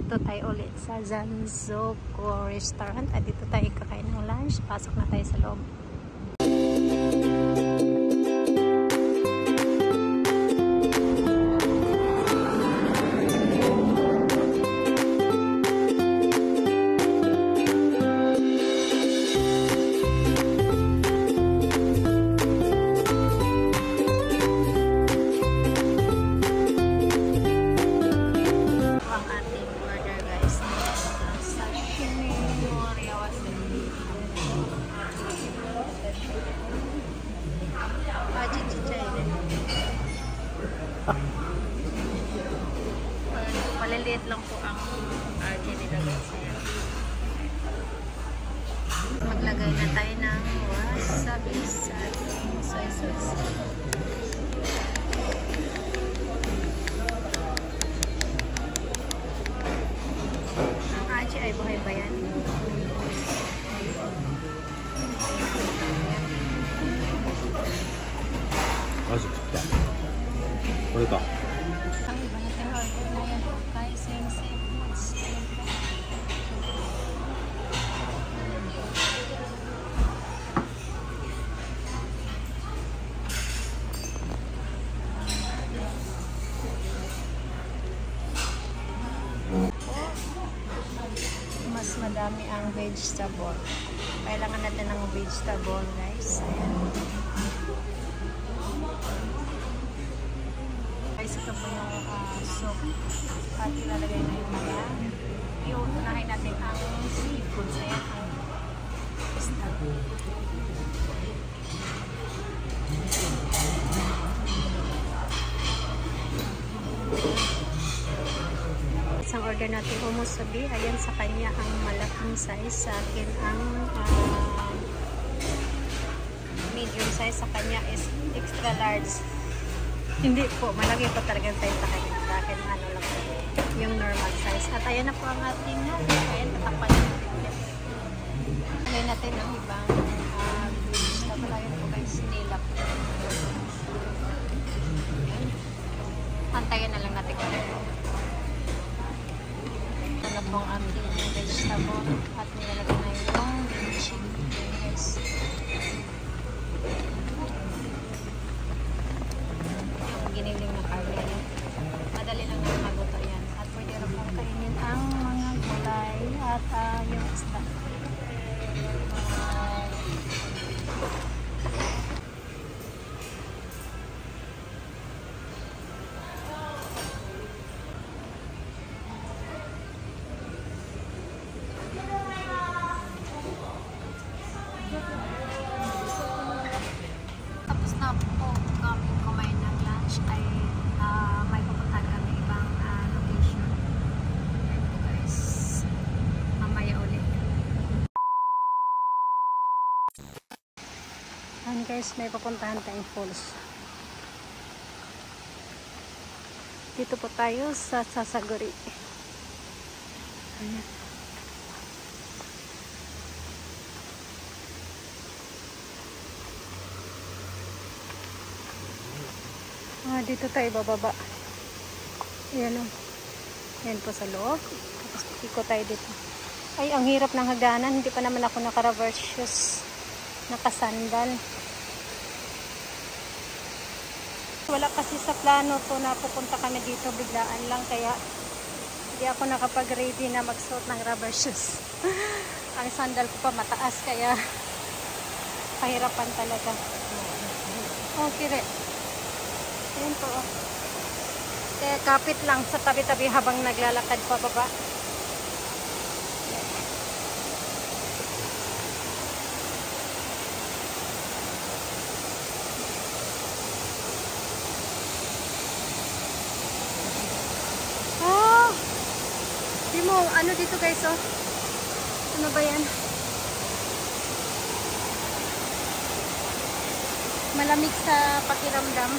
Nandito tayo ulit sa Zanzoko Restaurant at dito tayo kakain ng lunch. Pasok na tayo sa loob. Maliliit lang po ang RG nila guys. Maglagay na tayo ng wasabi sa ating soy sauce. Ang RG ay buhay ba yan? 맛이 진짜 그러니까 Ang iba natin order na yan po kay Sensei Foods. Mas madami ang vegetable. Kailangan natin ng vegetable guys. Ayan. Ito po yung soup at ilalagay na yung mga iuunahin natin ang seafood. Ayan ang isda. Isang order natin umusabi. Ayan sa kanya ang malaking size. Sa akin ang medium size. Sa kanya is extra large. Hindi po, malaki po talaga size sa akin. Sa akin, ano lang po, yung normal size. At ayan na po ang ating ayan, tatakpan natin. Ayan natin ang ibang vegetable. Ayan po guys, nilap. Antayin na lang natin kung ano. Ito na po ang ating vegetable. At nilalagay na yung chicken guys. Giniling na karne. Madali lang na maluto yan. At pwede rin pong kainin ang mga gulay at yung isda. Tapos na po kami kumain ng lunch ay may pupuntahan kami ibang location. Ayan po guys. Mamaya ulit. Ayan guys, may pupuntahan tayong falls. Dito po tayo sa Sasaguri. Ayan. Dito tayo bababa. Ayan o. Ayan po sa loob. Tapos ikot tayo dito. Ay, ang hirap ng hagdanan. Hindi pa naman ako naka-reverse shoes. Nakasandal. Wala kasi sa plano to na pupunta kami dito. Biglaan lang. Kaya hindi ako nakapag-ready na magsuot ng rubber shoes. Ang sandal ko pa mataas. Kaya pahirapan talaga. Okay rin. Ayan po. Kaya kapit lang sa tabi-tabi habang naglalakad pa baba. Di mo, ano dito guys oh? Ano ba yan? Malamig sa pakiramdam.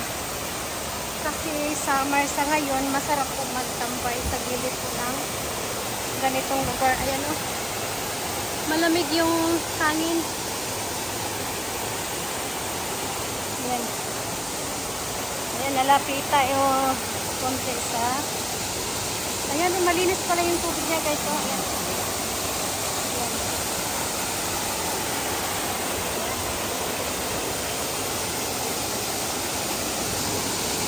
Kasi summer sa ngayon, masarap po magtambay sa gilid po ng ganitong lugar. Ayan o. Malamig yung hangin. Ayan. Ayan, nalapit tayo konti sa Ayan, malinis pala yung tubig niya guys. So, ayan. Ayan.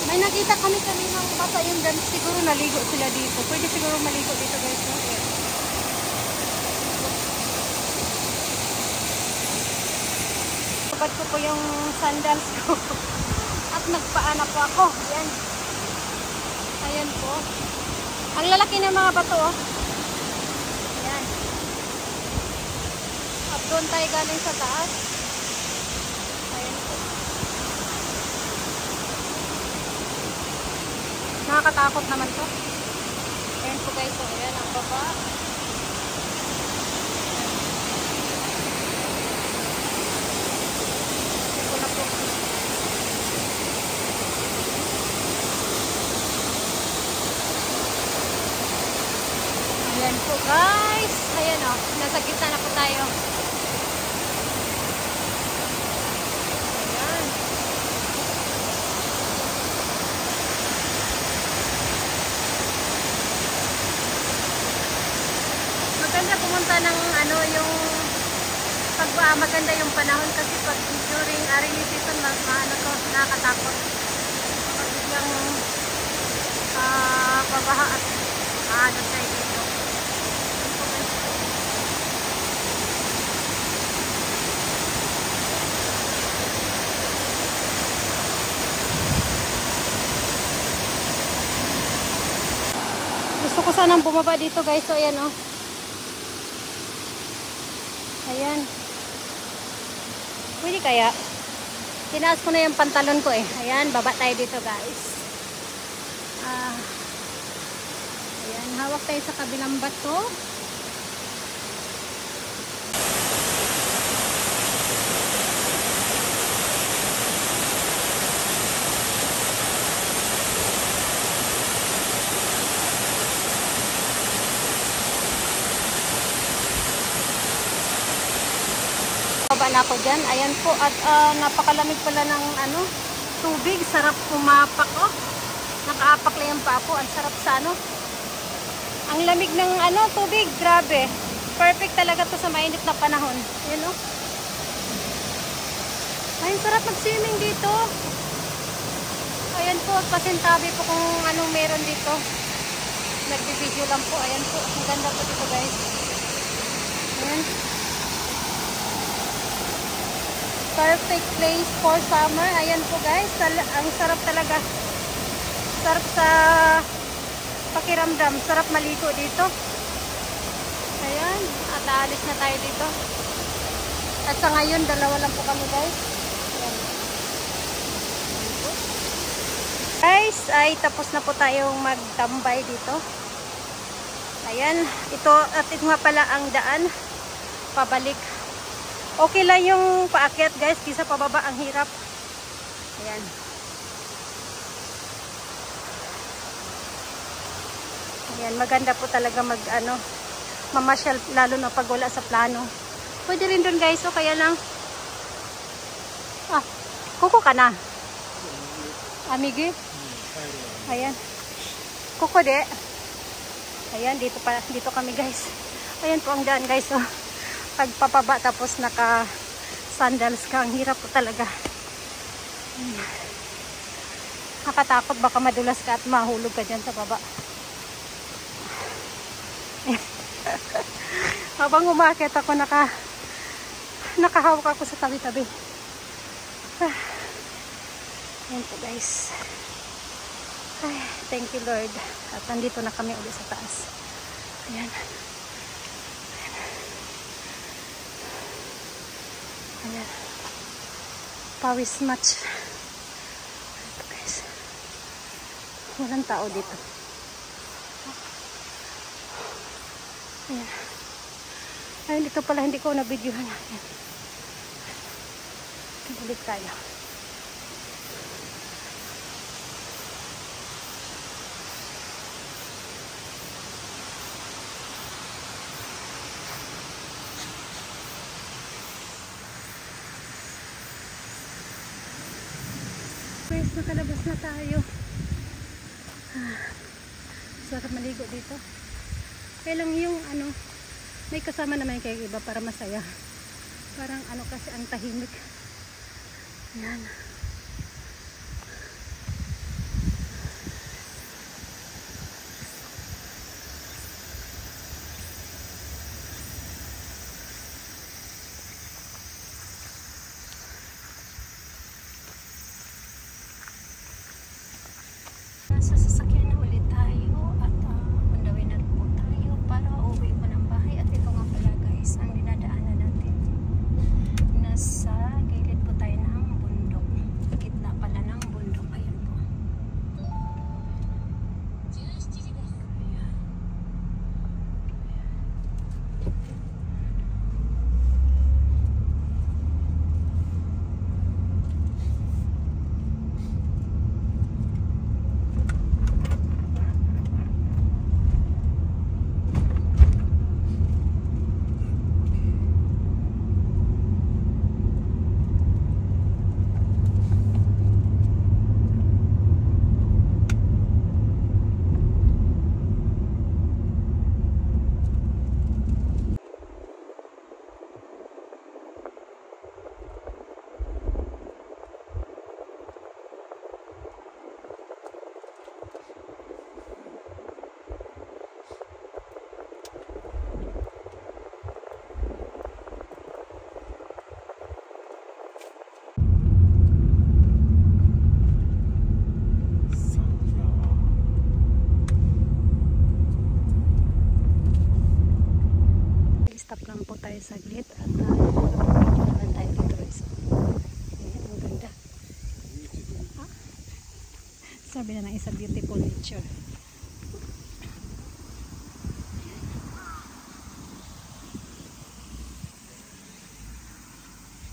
May nakita kami kaninang bata yung dance. Siguro naligo sila dito. Pwede siguro maligo dito guys. So, ayan. Kapag ko yung sandals ko. At nagpaana po ako. Ayan. Ayan po. Ang lalaki ng mga bato, oh. Ayan. At doon tayo galing sa taas. Ayan po. Nakakatakot naman to. Ayan po guys, oh. Ayan ang baba. Ito na po. Ayan po guys. Ayan o. Nasa gitna na po tayo. Ayan. Maganda pumunta ng ano yung pag maganda yung panahon kasi pag during rainy season ano to, nakakatakot. Pag biglang babaha at ano tayo dito. Gusto ko sanang bumaba dito guys. So ayan oh. Ayan. Pwede kaya? Tinaas ko na yung pantalon ko eh. Ayan, baba tayo dito guys. Ayan, hawak tayo sa kabilang bato. Na ako dyan. Ayan po at napakalamig pala ng ano, tubig. Sarap pumapak oh. Nakaapak lang yung pa ako. Ang sarap sa ano. Ang lamig ng ano, tubig. Grabe. Perfect talaga to sa mainit na panahon. Ayan oh. Ay, sarap mag-swimming dito. Ayan po. Pasintabi po kung anong meron dito. Nagbibideo lang po. Ayan po. Ang ganda po dito guys. Ayan. Perfect place for summer. Ayan po guys. Ang sarap talaga. Sarap sa pakiramdam. Sarap maligo dito. Ayan. At aalis na tayo dito. At sa ngayon, dalawa lang po kami guys. Ayan. Guys, ay tapos na po tayong magtambay dito. Ayan. At ito nga pala ang daan. Pabalik. Okay lang yung paakyat guys, kisa pababa ang hirap. Ayan. Ayan, maganda po talaga mamasyal lalo na pag wala sa plano. Pwede rin dun guys, o kaya lang. Kuko ka na. Amigi. Ayan. Kuko de. Ayan, dito kami guys. Ayan po ang daan guys, oh. Pagpapaba tapos naka sandals ka, ang hirap po talaga. Nakatakot baka madulas ka at mahulog ka dyan sa baba. Habang umakyat ako nakahawak ako sa tabi-tabi. Ayan po guys. Ay, thank you Lord. At nandito na kami ulit sa taas. Ayan. Ayan. Pawis much. Ito guys. Walang tao dito. Ayan. Ayun, dito pala hindi ko na-videohan. Ayan. Balik tayo. Guys, nakalabas na tayo. Sarap maligo dito. Kaya lang yung ano, may kasama naman kayo iba para masaya. Parang ano kasi ang tahimik. Yan. Nasa sasakyan na ulit tayo at on the way na po tayo para uuwi mo ng bahay. At ito nga pala guys, ang dinadaanan natin. Nasa gilid po tayo ng bundok. Gitna pala ng bundok. Ayan po. Ayan. Stop lang po tayo saglit at video naman tayo dito guys. Ayan, ang ganda. Sabi na ng isa, beautiful nature.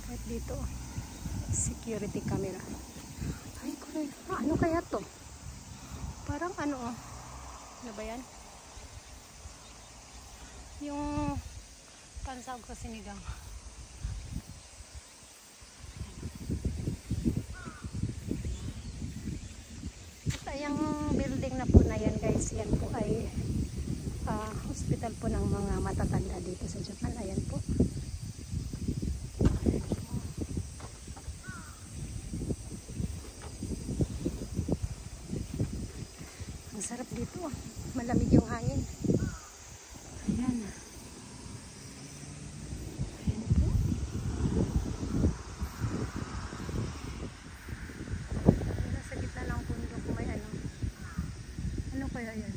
Kahit dito, security camera. Ay, kuray. Ano kaya to? Parang ano oh. Ano ba yan? Yung pansag ko sinigang. At yung building na po na yan guys, yan po ay hospital po ng mga matatanda dito sa Japan. Ayan po. Ang sarap dito. Malamig yung hangin. Ayan. Kaya yan.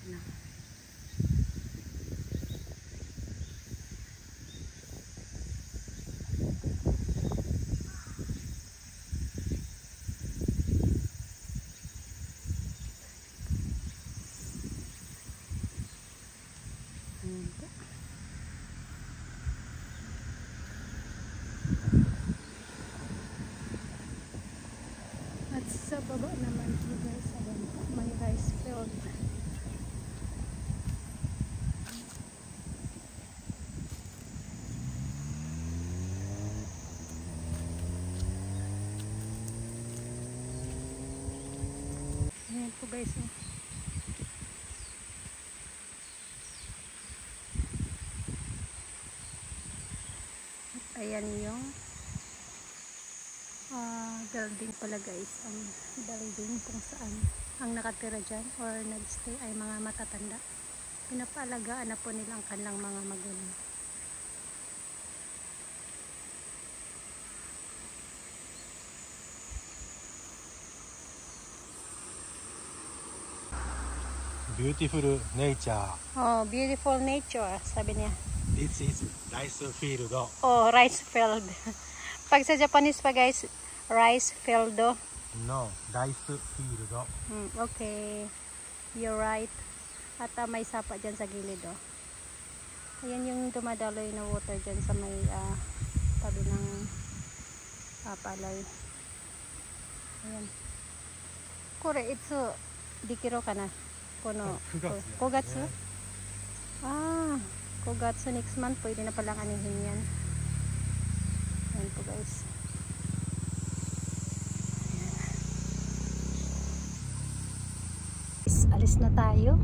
Ano? At sa baba naman po guys, may rice field. Ayan po guys. At ayan yung building pala guys, ang building kung saan ang nakatira dyan or nagstay ay mga matatanda. Pinapaalagaan na po nila ang kanilang mga magulang. Beautiful nature. Oh, beautiful nature, sabi niya. This is rice field. Oh, rice field. Pag sa Japanese pa guys, rice field. No, rice field. Okay, you're right. At may sapa dyan sa gilid oh. Ayan yung dumadaloy na water dyan sa may tabi ng palay. Ayan. Kore, itsu dikiro ka na. Kono, Kogatsu? Kogatsu next month. Pwede na palang anihin yan. Ayan po guys. alis na tayo.